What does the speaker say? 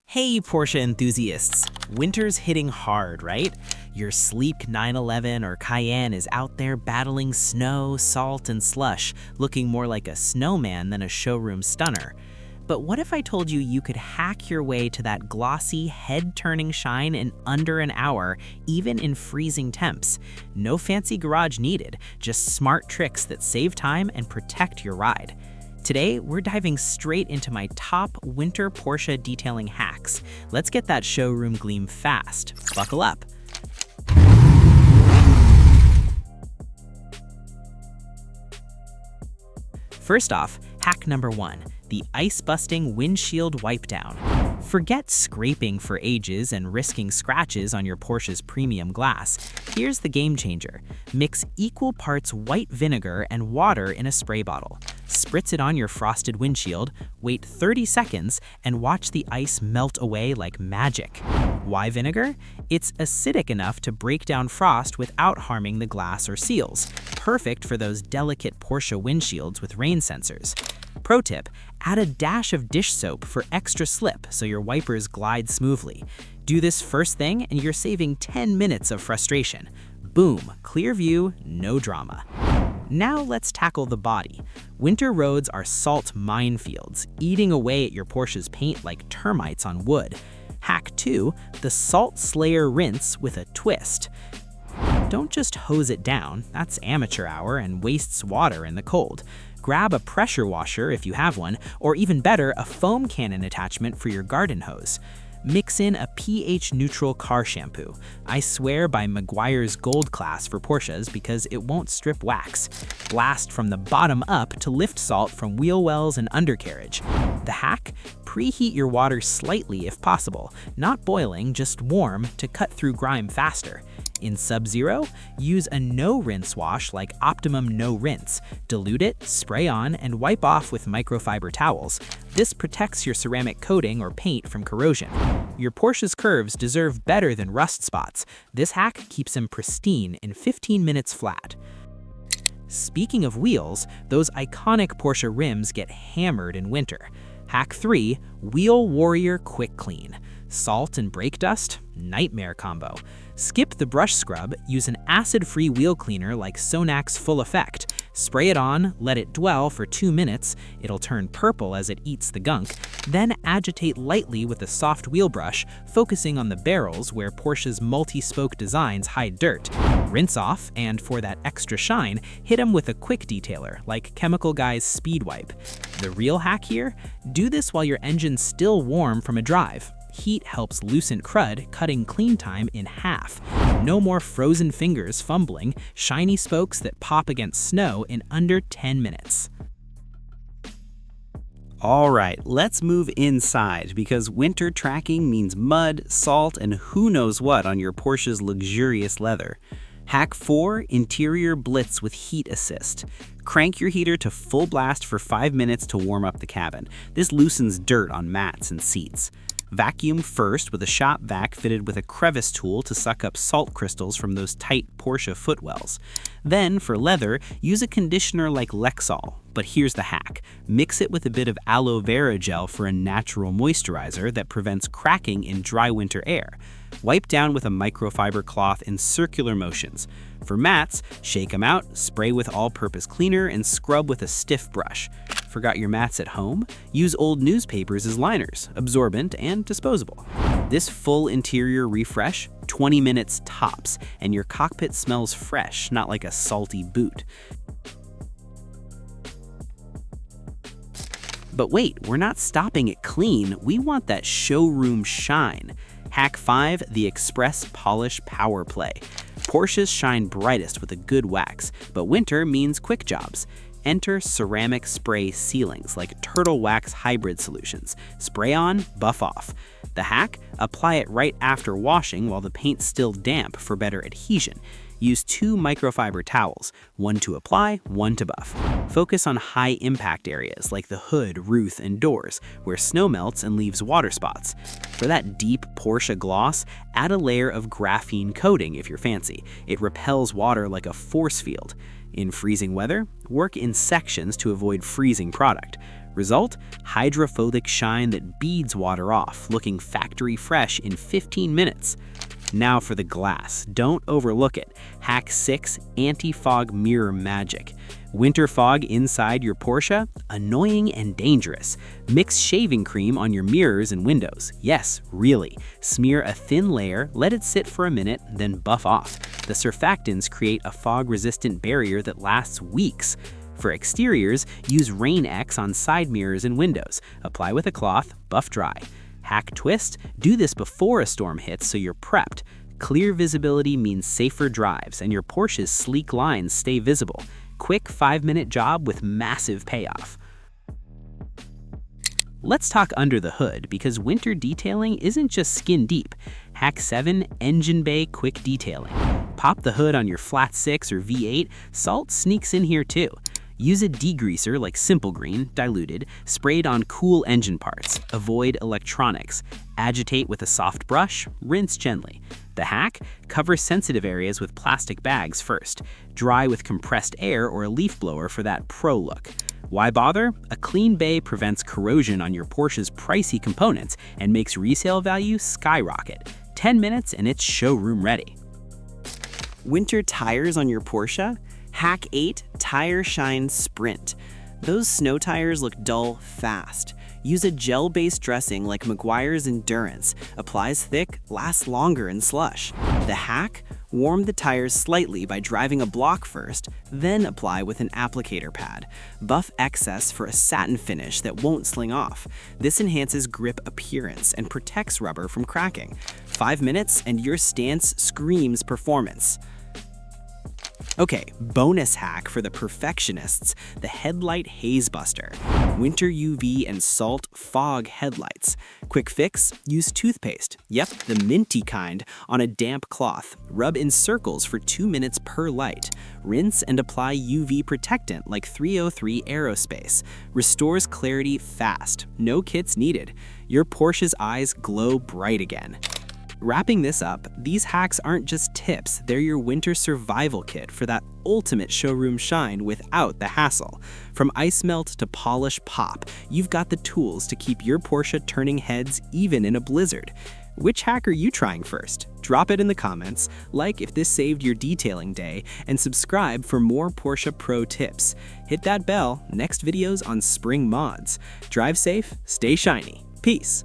Hey Porsche enthusiasts, winter's hitting hard, right? Your sleek 911 or Cayenne is out there battling snow, salt, and slush, looking more like a snowman than a showroom stunner. But what if I told you you could hack your way to that glossy, head-turning shine in under an hour, even in freezing temps? No fancy garage needed, just smart tricks that save time and protect your ride. Today, we're diving straight into my top winter Porsche detailing hacks. Let's get that showroom gleam fast. Buckle up. First off, hack number 1, the ice-busting windshield wipe down. Forget scraping for ages and risking scratches on your Porsche's premium glass. Here's the game changer. Mix equal parts white vinegar and water in a spray bottle. Spritz it on your frosted windshield, wait 30 seconds, and watch the ice melt away like magic. Why vinegar? It's acidic enough to break down frost without harming the glass or seals. Perfect for those delicate Porsche windshields with rain sensors. Pro tip, add a dash of dish soap for extra slip so your wipers glide smoothly. Do this first thing and you're saving 10 minutes of frustration. Boom, clear view, no drama. Now let's tackle the body. Winter roads are salt minefields, eating away at your Porsche's paint like termites on wood. Hack 2, the Salt Slayer rinse with a twist. Don't just hose it down, that's amateur hour and wastes water in the cold. Grab a pressure washer if you have one, or even better, a foam cannon attachment for your garden hose. Mix in a pH-neutral car shampoo. I swear by Meguiar's Gold Class for Porsches because it won't strip wax. Blast from the bottom up to lift salt from wheel wells and undercarriage. The hack? Preheat your water slightly if possible, not boiling, just warm to cut through grime faster. In Sub-Zero, use a no-rinse wash like Optimum No Rinse. Dilute it, spray on, and wipe off with microfiber towels. This protects your ceramic coating or paint from corrosion. Your Porsche's curves deserve better than rust spots. This hack keeps them pristine in 15 minutes flat. Speaking of wheels, those iconic Porsche rims get hammered in winter. Hack 3, Wheel Warrior Quick Clean. Salt and brake dust? Nightmare combo. Skip the brush scrub, use an acid-free wheel cleaner like Sonac's Full Effect. Spray it on, let it dwell for 2 minutes, it'll turn purple as it eats the gunk, then agitate lightly with a soft wheel brush, focusing on the barrels where Porsche's multi-spoke designs hide dirt. Rinse off, and for that extra shine, hit them with a quick detailer like Chemical Guy's Speed Wipe. The real hack here? Do this while your engine's still warm from a drive. Heat helps loosen crud, cutting clean time in half. No more frozen fingers fumbling, shiny spokes that pop against snow in under 10 minutes. All right, let's move inside because winter tracking means mud, salt, and who knows what on your Porsche's luxurious leather. Hack 4, Interior Blitz with Heat Assist. Crank your heater to full blast for 5 minutes to warm up the cabin. This loosens dirt on mats and seats. Vacuum first with a shop vac fitted with a crevice tool to suck up salt crystals from those tight Porsche footwells. Then, for leather, use a conditioner like Lexol. But here's the hack. Mix it with a bit of aloe vera gel for a natural moisturizer that prevents cracking in dry winter air. Wipe down with a microfiber cloth in circular motions. For mats, shake them out, spray with all-purpose cleaner, and scrub with a stiff brush. Forgot your mats at home? Use old newspapers as liners, absorbent and disposable. This full interior refresh, 20 minutes tops, and your cockpit smells fresh, not like a salty boot. But wait, we're not stopping it clean. We want that showroom shine. Hack 5, the Express Polish Power Play. Porsches shine brightest with a good wax, but winter means quick jobs. Enter ceramic spray sealings like Turtle Wax Hybrid Solutions. Spray on, buff off. The hack? Apply it right after washing while the paint's still damp for better adhesion. Use 2 microfiber towels, one to apply, one to buff. Focus on high-impact areas like the hood, roof, and doors, where snow melts and leaves water spots. For that deep Porsche gloss, add a layer of graphene coating if you're fancy. It repels water like a force field. In freezing weather, work in sections to avoid freezing product. Result, hydrophobic shine that beads water off, looking factory fresh in 15 minutes. Now for the glass, don't overlook it. Hack 6 anti-fog mirror magic. Winter fog inside your Porsche? Annoying and dangerous. Mix shaving cream on your mirrors and windows. Yes, really. Smear a thin layer, let it sit for a minute, then buff off. The surfactants create a fog-resistant barrier that lasts weeks. For exteriors, use Rain X on side mirrors and windows. Apply with a cloth, buff dry. Hack twist, do this before a storm hits so you're prepped. Clear visibility means safer drives and your Porsche's sleek lines stay visible. Quick 5-minute job with massive payoff. Let's talk under the hood because winter detailing isn't just skin deep. Hack 7 engine bay quick detailing. Pop the hood on your flat 6 or V8, salt sneaks in here too. Use a degreaser like Simple Green, diluted, sprayed on cool engine parts. Avoid electronics. Agitate with a soft brush, rinse gently. The hack? Cover sensitive areas with plastic bags first. Dry with compressed air or a leaf blower for that pro look. Why bother? A clean bay prevents corrosion on your Porsche's pricey components and makes resale value skyrocket. 10 minutes and it's showroom ready. Winter tires on your Porsche? Hack 8 Tire Shine Sprint. Those snow tires look dull fast. Use a gel-based dressing like Meguiar's Endurance. Applies thick, lasts longer in slush. The hack? Warm the tires slightly by driving a block first, then apply with an applicator pad. Buff excess for a satin finish that won't sling off. This enhances grip appearance and protects rubber from cracking. 5 minutes and your stance screams performance. Okay, bonus hack for the perfectionists, the headlight haze buster. Winter UV and salt fog headlights. Quick fix, use toothpaste. Yep, the minty kind on a damp cloth. Rub in circles for 2 minutes per light. Rinse and apply UV protectant like 303 Aerospace. Restores clarity fast. No kits needed. Your Porsche's eyes glow bright again. Wrapping this up, these hacks aren't just tips, they're your winter survival kit for that ultimate showroom shine without the hassle. From ice melt to polish pop, you've got the tools to keep your Porsche turning heads even in a blizzard. Which hack are you trying first? Drop it in the comments, like if this saved your detailing day, and subscribe for more Porsche Pro tips. Hit that bell, next videos on spring mods. Drive safe, stay shiny. Peace.